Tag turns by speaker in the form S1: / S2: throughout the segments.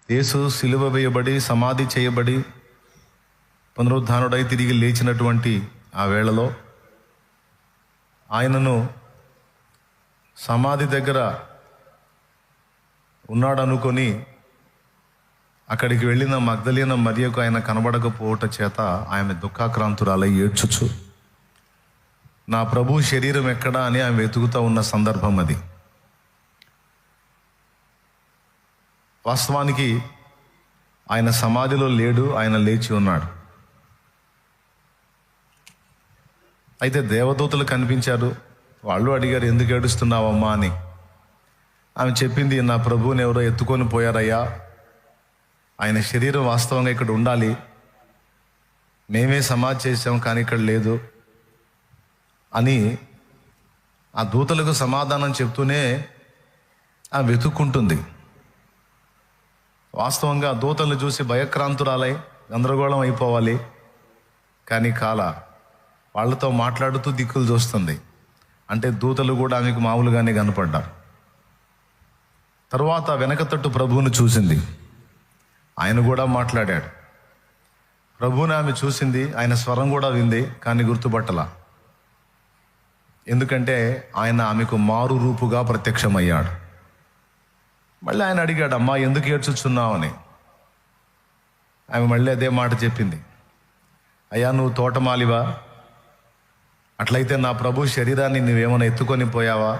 S1: యేసు సిలువ వేయబడి సమాధి చేయబడి పునరుద్ధానుడై తిరిగి లేచినటువంటి ఆ వేళలో ఆయనను సమాధి దగ్గర ఉన్నాడు అనుకొని అక్కడికి వెళ్ళిన మగ్దలేన మరియకు ఆయన కనబడకపోవట చేత ఆమె దుఃఖాక్రాంతురాలై ఏడ్చుచు నా ప్రభు శరీరం ఎక్కడా అని ఆమె వెతుకుతూ ఉన్న సందర్భం అది. వాస్తవానికి ఆయన సమాధిలో లేడు, ఆయన లేచి ఉన్నాడు. అయితే దేవదూతలు కనిపించారు. వాళ్ళు అడిగారు, ఎందుకు ఏడుస్తున్నావమ్మా అని. ఆమె చెప్పింది, నా ప్రభువుని ఎవరో ఎత్తుకొని పోయారయ్యా, ఆయన శరీరం వాస్తవంగా ఇక్కడ ఉండాలి, మేమే సమాధి చేసాం కానీ ఇక్కడ లేదు అని ఆ దూతలకు సమాధానం చెప్తూనే ఆమె వెతుక్కుంటుంది. వాస్తవంగా దూతలను చూసి భయక్రాంతురాలై గందరగోళం అయిపోవాలి, కానీ వాళ్ళతో మాట్లాడుతూ దిక్కులు చూస్తుంది. అంటే దూతలు కూడా ఆమెకు మామూలుగానే కనపడ్డారు. తరువాత వెనక తట్టు ప్రభువుని చూసింది, ఆయన కూడా మాట్లాడాడు. ప్రభువుని ఆమె చూసింది, ఆయన స్వరం కూడా వింది, కానీ గుర్తుపట్టలా. ఎందుకంటే ఆయన ఆమెకు మారు రూపుగా ప్రత్యక్షమయ్యాడు. మళ్ళీ ఆయన అడిగాడు, అమ్మా ఎందుకు ఏడ్చుచున్నావు అని. ఆమె మళ్ళీ అదే మాట చెప్పింది, అయ్యా నువ్వు తోటమాలివా, అట్లయితే నా ప్రభు శరీరాన్ని నువ్వేమైనా ఎత్తుకొని పోయావా,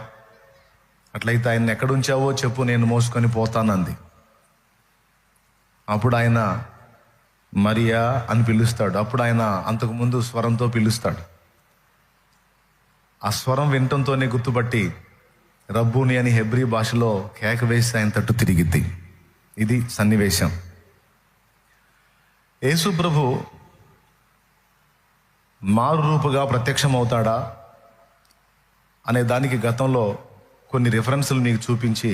S1: అట్లయితే ఆయన ఎక్కడుంచావో చెప్పు, నేను మోసుకొని పోతానంది. అప్పుడు ఆయన మరియా అని పిలుస్తాడు. అప్పుడు ఆయన అంతకుముందు స్వరంతో పిలుస్తాడు. ఆ స్వరం వినటంతోనే గుర్తుపట్టి రబ్బూని అని హెబ్రీ భాషలో కేక వేసి ఆయన తట్టు తిరిగిద్ది. ఇది సన్నివేశం. యేసు ప్రభు మారు రూపుగా ప్రత్యక్షమవుతాడా అనే దానికి గతంలో కొన్ని రిఫరెన్సులు మీకు చూపించి,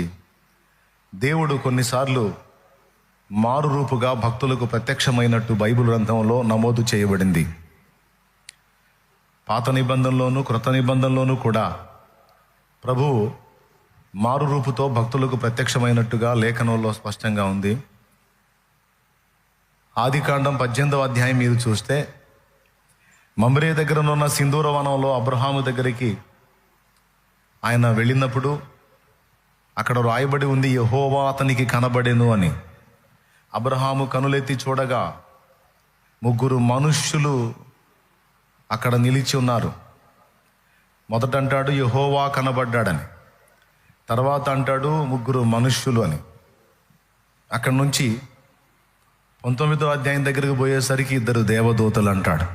S1: దేవుడు కొన్నిసార్లు మారు రూపుగా భక్తులకు ప్రత్యక్షమైనట్టు బైబిల్ గ్రంథంలో నమోదు చేయబడింది. పాత నిబంధనలోను క్రొత్త నిబంధనలోను కూడా ప్రభువు మారు రూపుతో భక్తులకు ప్రత్యక్షమైనట్టుగా లేఖనంలో స్పష్టంగా ఉంది. ఆదికాండం 18వ అధ్యాయం మీరు చూస్తే, మమ్రే దగ్గరనున్న సింధూర వనంలో అబ్రహాము దగ్గరికి ఆయన వెళ్ళినప్పుడు అక్కడ రాయబడి ఉంది, యెహోవా అతనికి కనబడెను అని. అబ్రహాము కనులెత్తి చూడగా 3 మనుష్యులు అక్కడ నిలిచి ఉన్నారు. మొదట అంటాడు యెహోవా కనబడ్డాడని, తర్వాత అంటాడు 3 మనుష్యులు అని. అక్కడి నుంచి 19వ అధ్యాయం దగ్గరికి పోయేసరికి 2 దేవదూతలు అంటాడు.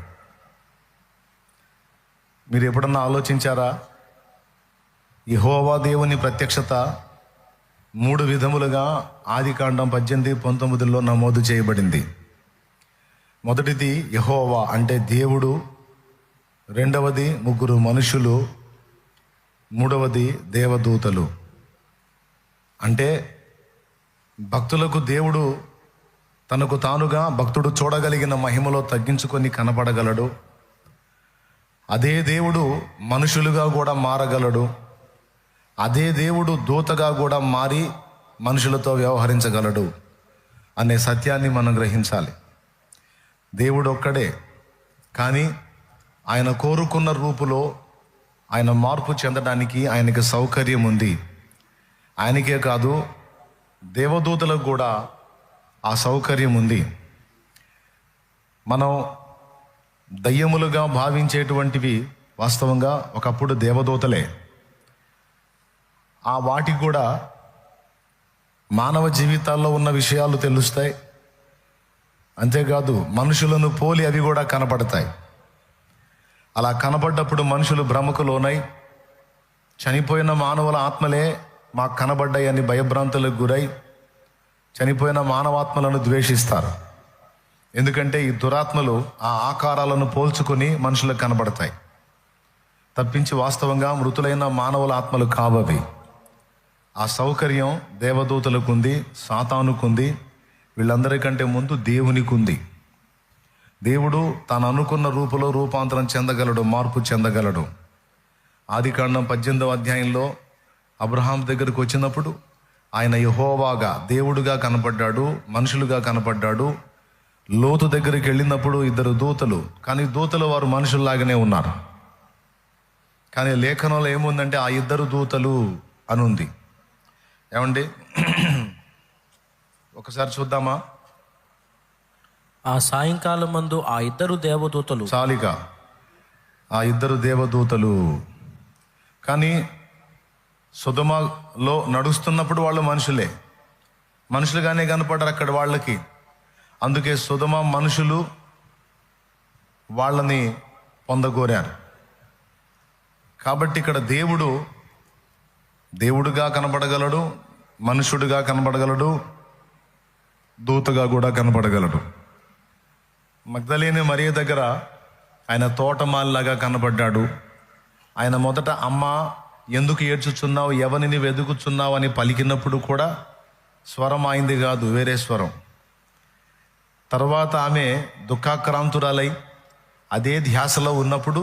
S1: మీరు ఎప్పుడన్నా ఆలోచించారా? యెహోవా దేవుని ప్రత్యక్షత 3 విధములుగా ఆదికాండం 18-19లో నమోదు చేయబడింది. మొదటిది యెహోవా అంటే దేవుడు, రెండవది 3 మనుషులు, మూడవది దేవదూతలు. అంటే భక్తులకు దేవుడు తనకు తానుగా భక్తుడు చూడగలిగిన మహిమలో తగ్గించుకొని కనపడగలడు. అదే దేవుడు మనుషులుగా కూడా మారగలడు. అదే దేవుడు దూతగా కూడా మారి మనుషులతో వ్యవహరించగలడు అనే సత్యాన్ని మనం గ్రహించాలి. దేవుడు ఒక్కడే, కానీ ఆయన కోరుకున్న రూపులో ఆయన మార్పు చెందడానికి ఆయనకి సౌకర్యం ఉంది. ఆయనకే కాదు, దేవదూతలకు కూడా ఆ సౌకర్యం ఉంది. మనం దయ్యములుగా భావించేటువంటివి వాస్తవంగా ఒకప్పుడు దేవదూతలే. ఆ వాటికి కూడా మానవ జీవితాల్లో ఉన్న విషయాలు తెలుస్తాయి. అంతేకాదు మనుషులను పోలి అవి కూడా కనపడతాయి. అలా కనపడ్డప్పుడు మనుషులు భ్రమకు లోనై చనిపోయిన మానవుల ఆత్మలే మాకు కనబడ్డాయి అని భయభ్రాంతులకు గురై చనిపోయిన మానవాత్మలను ద్వేషిస్తారు. ఎందుకంటే ఈ దురాత్మలు ఆ ఆకారాలను పోల్చుకొని మనుషులకు కనబడతాయి తప్పించి వాస్తవంగా మృతులైన మానవుల ఆత్మలు కావవి. ఆ సౌకర్యం దేవదూతలకు ఉంది, సాతానుకుంది, వీళ్ళందరికంటే ముందు దేవునికి ఉంది. దేవుడు తాను అనుకున్న రూపులో రూపాంతరం చెందగలడు, మార్పు చెందగలడు. ఆదికాండం 18వ అధ్యాయంలో అబ్రహాం దగ్గరకు వచ్చినప్పుడు ఆయన యెహోవాగా దేవుడుగా కనపడ్డాడు, మనుషులుగా కనపడ్డాడు. లోతు దగ్గరికి వెళ్ళినప్పుడు 2 దూతలు, కానీ దూతలు వారు మనుషుల్లాగానే ఉన్నారు. కానీ లేఖనంలో ఏముందంటే ఆ 2 దూతలు అని ఉంది. ఏమండి, ఒకసారి చూద్దామా?
S2: ఆ సాయంకాలం మందు ఆ 2 దేవదూతలు
S1: చాలిక ఆ 2 దేవదూతలు. కానీ సొదొమలో నడుస్తున్నప్పుడు వాళ్ళు మనుషులుగానే కనపడ్డారు అక్కడ వాళ్ళకి. అందుకే సొదొమ మనుషులు వాళ్ళని పొందగోరారు. కాబట్టి ఇక్కడ దేవుడుగా కనపడగలడు, మనుషుడుగా కనపడగలడు, దూతగా కూడా కనపడగలడు. మగ్దలేని మరియ దగ్గర ఆయన తోటమాలిలాగా కనపడ్డాడు. ఆయన మొదట అమ్మా ఎందుకు ఏడ్చుచున్నావు, ఎవరిని వెతుకుచున్నావు అని పలికినప్పుడు కూడా స్వరం అయింది కాదు, వేరే స్వరం. తర్వాత ఆమె దుఃఖాక్రాంతురాలై అదే ధ్యాసలో ఉన్నప్పుడు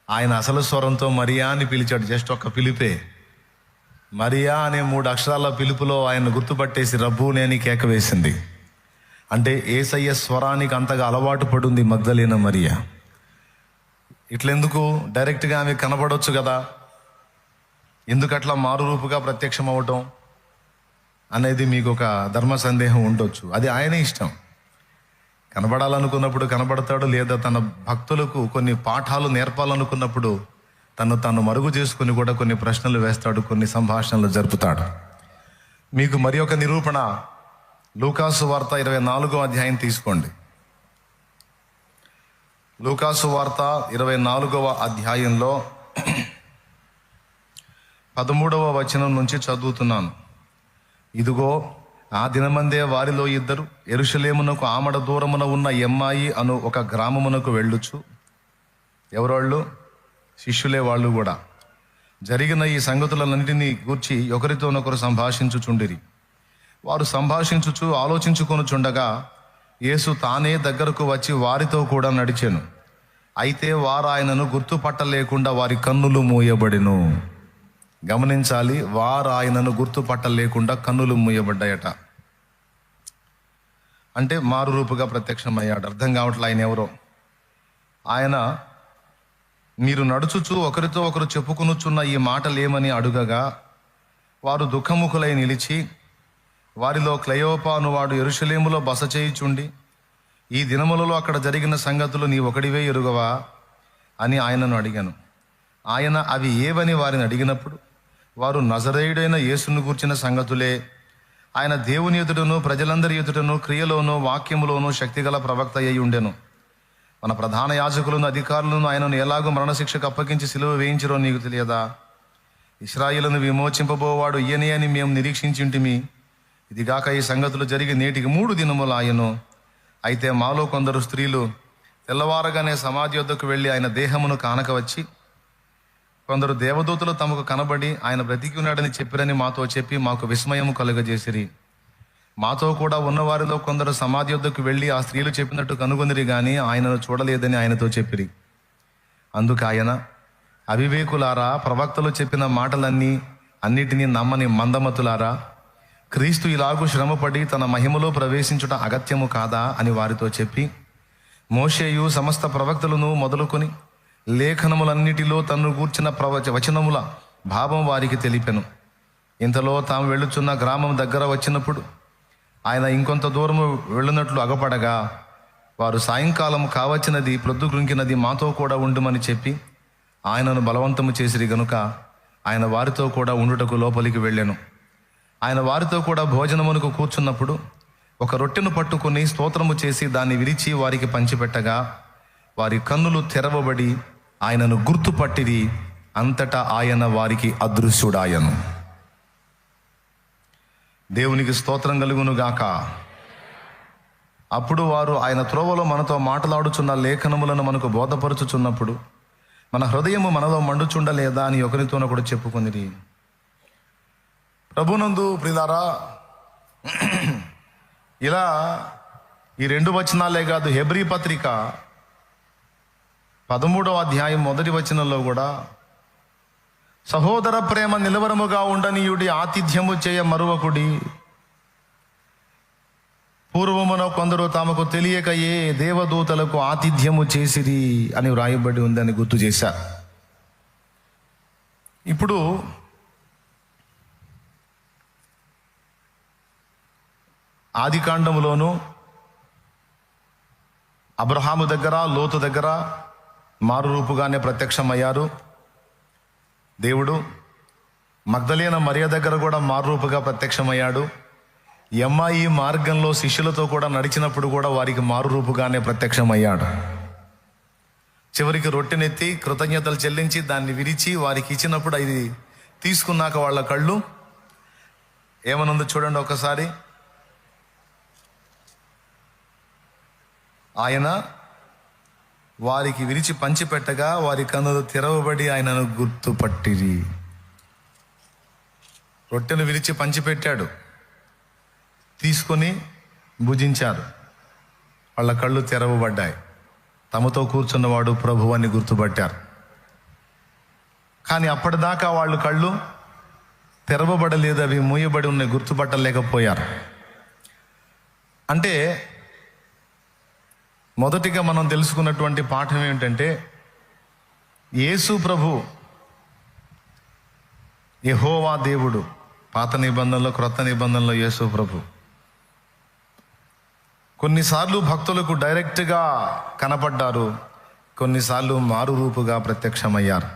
S1: ఆయన అసలు స్వరంతో మరియా అని పిలిచాడు. జస్ట్ ఒక పిలిపే, మరియా అనే 3 అక్షరాల పిలుపులో ఆయన గుర్తుపట్టేసి రబ్బూని అని కేక వేసింది. అంటే యేసయ్య స్వరానికి అంతగా అలవాటు పడింది మగ్దలేన మరియా. ఇట్లెందుకు డైరెక్ట్గా ఆమె కనపడవచ్చు కదా, ఎందుకు అట్లా మారు రూపుగా ప్రత్యక్షం అవ్వటం అనేది మీకు ఒక ధర్మ సందేహం ఉండొచ్చు. అది ఆయన ఇష్టం. కనబడాలనుకున్నప్పుడు కనబడతాడు, లేదా తన భక్తులకు కొన్ని పాఠాలు నేర్పాలనుకున్నప్పుడు తను మరుగు చేసుకుని కూడా కొన్ని ప్రశ్నలు వేస్తాడు, కొన్ని సంభాషణలు జరుపుతాడు. మీకు మరి ఒక నిరూపణ, లూకాసు వార్త 24వ అధ్యాయం తీసుకోండి. లూకాసు వార్త 24వ అధ్యాయంలో 13వ వచనం నుంచి చదువుతున్నాను. ఇదిగో, ఆ దినమందే వారిలో 2 యెరూషలేమునకు ఆమడ దూరమున ఉన్న ఎమ్మాయి అను ఒక గ్రామమునకు వెళ్ళుచు. ఎవరోళ్ళు? శిష్యులే వాళ్ళు కూడా. జరిగిన ఈ సంగతులన్నింటినీ గూర్చి ఒకరితోనొకరు సంభాషించుచుండిరి. వారు సంభాషించుచు ఆలోచించుకొనుచుండగా యేసు తానే దగ్గరకు వచ్చి వారితో కూడా నడిచెను. అయితే వారు ఆయనను గుర్తుపట్టలేకుండా వారి కన్నులు మూయబడెను. గమనించాలి, వారు ఆయనను గుర్తుపట్టలేకుండా కన్నులు మూయబడ్డాయట. అంటే మారు రూపుగా ప్రత్యక్షమయ్యాడు. అర్థం కావట్లే ఆయన ఎవరో. ఆయన మీరు నడుచుచు ఒకరితో ఒకరు చెప్పుకొనుచున్న ఈ మాటలేమని అడుగగా వారు దుఃఖముఖులై నిలిచి, వారిలో క్లయోపా అనువాడు యెరూషలేములో బస చేయుచుండి ఈ దినములలో అక్కడ జరిగిన సంగతులు నీ ఒకడివే ఎరుగవా అని ఆయనను అడిగాను. ఆయన అవి ఏవని వారిని అడిగినప్పుడు వారు నజరేయుడైన యేసును గూర్చిన సంగతులే. ఆయన దేవుని ఎదుటను ప్రజలందరి ఎదుటను క్రియలోనూ వాక్యములోనూ శక్తిగల ప్రవక్త అయి ఉండెను. మన ప్రధాన యాజకులను అధికారులను ఆయనను ఎలాగో మరణశిక్షకు అప్పగించి సిలువ వేయించిరో నీకు తెలియదా? ఇశ్రాయేలును విమోచింపబోవాడు ఈయనే అని మేము నిరీక్షించుంటిమి. ఇదిగాక ఈ సంగతులు జరిగి నేటికి 3 దినములు ఆయను. అయితే మాలో కొందరు స్త్రీలు తెల్లవారగానే సమాధి వద్దకు వెళ్ళి ఆయన దేహమును కానక వచ్చి, కొందరు దేవదూతలు తమకు కనబడి ఆయన బ్రతికి ఉన్నాడని చెప్పిరని మాతో చెప్పి మాకు విస్మయము కలుగజేసిరి. మాతో కూడా ఉన్నవారిలో కొందరు సమాధి వద్దకు వెళ్ళి ఆ స్త్రీలు చెప్పినట్టు కనుగొనిరి గాని ఆయనను చూడలేదని ఆయనతో చెప్పిరి. అందుకు ఆయన, అవివేకులారా, ప్రవక్తలు చెప్పిన అన్నిటినీ నమ్మని మందమతులారా, క్రీస్తు ఇలాగూ శ్రమపడి తన మహిమలో ప్రవేశించుట అగత్యము కాదా అని వారితో చెప్పి, మోషేయు సమస్త ప్రవక్తలను మొదలుకొని లేఖనములన్నిటిలో తన్ను గూర్చిన వచనముల భావం వారికి తెలిపెను. ఇంతలో తాము వెళ్ళుచున్న గ్రామం దగ్గర వచ్చినప్పుడు ఆయన ఇంకొంత దూరము వెళ్ళునట్లు అగపడగా వారు సాయంకాలం కావచ్చినది, ప్రొద్దుగుంకినది, మాతో కూడా ఉండుమని చెప్పి ఆయనను బలవంతము చేసిరి గనుక ఆయన వారితో కూడా ఉండుటకు లోపలికి వెళ్ళెను. ఆయన వారితో కూడా భోజనమునకు కూర్చున్నప్పుడు ఒక రొట్టెను పట్టుకుని స్తోత్రము చేసి దాన్ని విరిచి వారికి పంచిపెట్టగా వారి కన్నులు తెరవబడి ఆయనను గుర్తుపట్టిరి. అంతటా ఆయన వారికి అదృశ్యుడాయను. దేవునికి స్తోత్రం కలుగును గాక. అప్పుడు వారు ఆయన త్రోవలో మనతో మాట్లాడుచున్న లేఖనములను మనకు బోధపరుచుచున్నప్పుడు మన హృదయము మనలో మండుచుండలేదా అని ఒకరితోనొకడు చెప్పుకుంది. ప్రభునందు ప్రియులారా, ఇలా ఈ 2 వచనాలే కాదు, హెబ్రీ పత్రిక 13వ అధ్యాయం 1వ వచనంలో కూడా సహోదర ప్రేమ నిలవరముగా ఉండనీయుడి, ఆతిథ్యము చేయ మరువకుడి. పూర్వమున కొందరు తమకు తెలియకయే దేవదూతలకు ఆతిథ్యము చేసిరి అని వ్రాయబడి ఉందని గుర్తు చేశారు. ఇప్పుడు ఆదికాండములోను అబ్రహాము దగ్గర, లోతు దగ్గర మారు రూపుగానే ప్రత్యక్షమయ్యారు దేవుడు. మగ్దలేన మరియ దగ్గర కూడా మారు రూపుగా ప్రత్యక్షమయ్యాడు. ఎమ్మాయి మార్గంలో శిష్యులతో కూడా నడిచినప్పుడు కూడా వారికి మారు రూపుగానే ప్రత్యక్షమయ్యాడు. చివరికి రొట్టెనెత్తి కృతజ్ఞతలు చెల్లించి దాన్ని విరిచి వారికి ఇచ్చినప్పుడు అది తీసుకున్నాక వాళ్ళ కళ్ళు ఏమనుందో చూడండి ఒకసారి. ఆయన వారికి విరిచి పంచిపెట్టగా వారి కన్నులు తెరవబడి ఆయనను గుర్తుపట్టిరి. రొట్టెను విరిచి పంచిపెట్టాడు, తీసుకొని భుజించారు. వాళ్ళ కళ్ళు తెరవబడ్డాయి. తమతో కూర్చున్నవాడు ప్రభువు అని గుర్తుపట్టారు. కానీ అప్పటిదాకా వాళ్ళు కళ్ళు తెరవబడలేదు, అవి మూయబడి ఉన్నాయి, గుర్తుపట్టలేకపోయారు. అంటే మొదటిగా మనం తెలుసుకున్నటువంటి పాఠం ఏమిటంటే, యేసు ప్రభు యెహోవా దేవుడు. పాత నిబంధనలో, క్రొత్త నిబంధనలో యేసు ప్రభు కొన్నిసార్లు భక్తులకు డైరెక్ట్గా కనపడ్డారు, కొన్నిసార్లు మారు రూపుగా ప్రత్యక్షమయ్యారు.